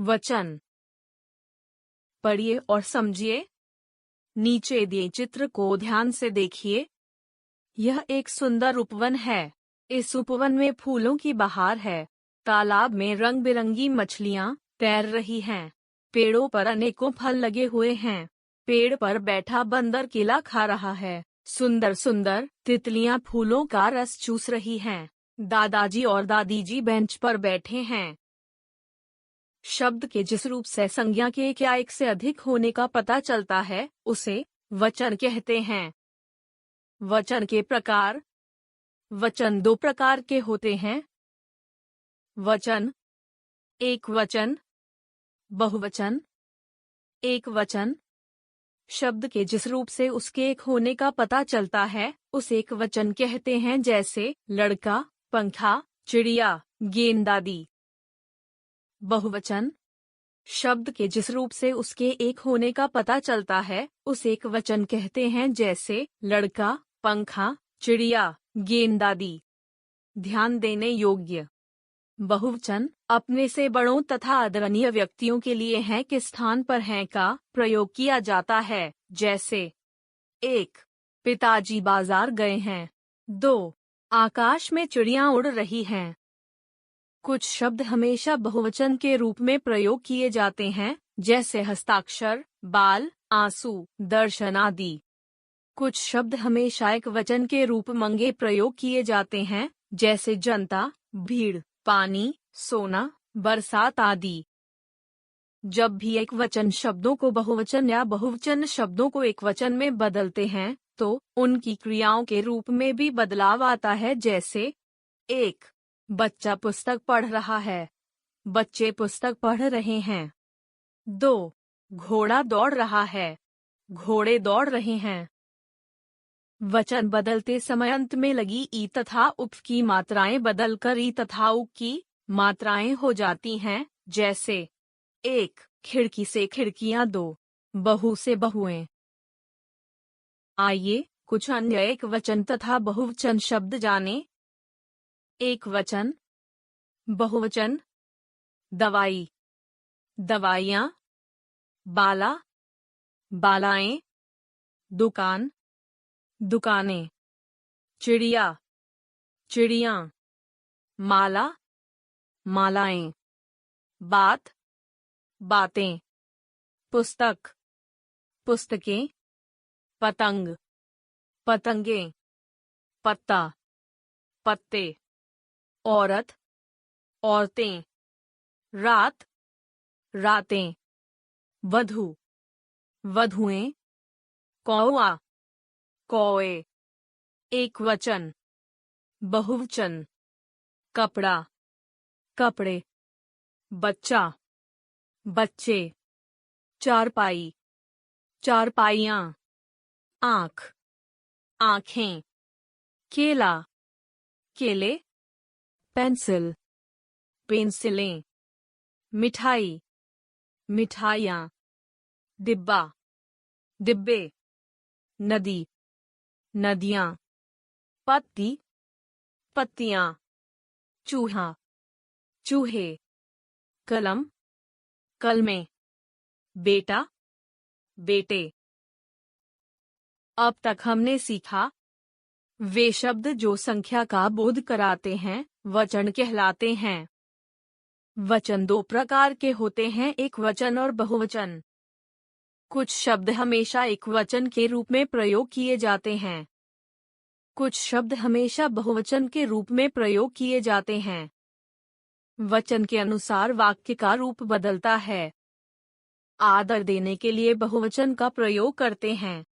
वचन। पढ़िए और समझिए। नीचे दिए चित्र को ध्यान से देखिए। यह एक सुंदर उपवन है। इस उपवन में फूलों की बहार है। तालाब में रंग बिरंगी मछलियां तैर रही हैं। पेड़ों पर अनेकों फल लगे हुए हैं। पेड़ पर बैठा बंदर केला खा रहा है। सुंदर सुंदर तितलियां फूलों का रस चूस रही हैं। दादाजी और दादी जी बेंच पर बैठे हैं। शब्द के जिस रूप से संज्ञा के एक या एक से अधिक होने का पता चलता है, उसे वचन कहते हैं। वचन के प्रकार। वचन दो प्रकार के होते हैं। वचन, एक वचन, बहुवचन। एक वचन शब्द के जिस रूप से उसके एक होने का पता चलता है, उसे एक वचन कहते हैं, जैसे लड़का, पंखा, चिड़िया, गेंद आदि। बहुवचन शब्द के जिस रूप से उसके एक होने का पता चलता है, उसे एक वचन कहते हैं, जैसे लड़का, पंखा, चिड़िया, गेंद आदि। ध्यान देने योग्य। बहुवचन अपने से बड़ों तथा आदरणीय व्यक्तियों के लिए हैं के स्थान पर हैं का प्रयोग किया जाता है, जैसे 1. पिताजी बाजार गए हैं। 2. आकाश में चिड़ियां उड़ रही हैं। कुछ शब्द हमेशा बहुवचन के रूप में प्रयोग किए जाते हैं, जैसे हस्ताक्षर, बाल, आंसू, दर्शन आदि। कुछ शब्द हमेशा एक वचन के रूप में प्रयोग किए जाते हैं, जैसे जनता, भीड़, पानी, सोना, बरसात आदि। जब भी एक वचन शब्दों को बहुवचन या बहुवचन शब्दों को एक वचन में बदलते हैं, तो उनकी क्रियाओं के रूप में भी बदलाव आता है, जैसे 1. बच्चा पुस्तक पढ़ रहा है। बच्चे पुस्तक पढ़ रहे हैं। 2. घोड़ा दौड़ रहा है। घोड़े दौड़ रहे हैं। वचन बदलते समय अंत में लगी ई तथा उप की मात्राएं बदलकर ई तथा उ की मात्राएं हो जाती हैं, जैसे 1. खिड़की से खिड़कियां। 2. बहू से बहुएं। आइए कुछ अन्य एक वचन तथा बहुवचन शब्द जानें। एक वचन। बहुवचन। दवाई, दवाइयां। बाला, बालाएं। दुकान, दुकानें। चिड़िया, चिड़ियां। माला, मालाएं। बात, बातें। पुस्तक, पुस्तकें। पतंग, पतंगें। पत्ता, पत्ते। औरत, औरतें। रात, रातें। वधू, वधुएं। कौआ, कौए। एक वचन। बहुवचन। कपड़ा, कपड़े। बच्चा, बच्चे। चारपाई, चारपाइयां। आँख, आँखें। केला, केले। पेंसिल, पेंसिलें। मिठाई, मिठाइयाँ। डिब्बा, डिब्बे। नदी, नदियाँ। पत्ती, पत्तियाँ। चूहा, चूहे। कलम, कलमें। बेटा, बेटे। अब तक हमने सीखा। वे शब्द जो संख्या का बोध कराते हैं, वचन कहलाते हैं। वचन दो प्रकार के होते हैं, एक वचन और बहुवचन। कुछ शब्द हमेशा एक वचन के रूप में प्रयोग किए जाते हैं। कुछ शब्द हमेशा बहुवचन के रूप में प्रयोग किए जाते हैं। वचन के अनुसार वाक्य का रूप बदलता है। आदर देने के लिए बहुवचन का प्रयोग करते हैं।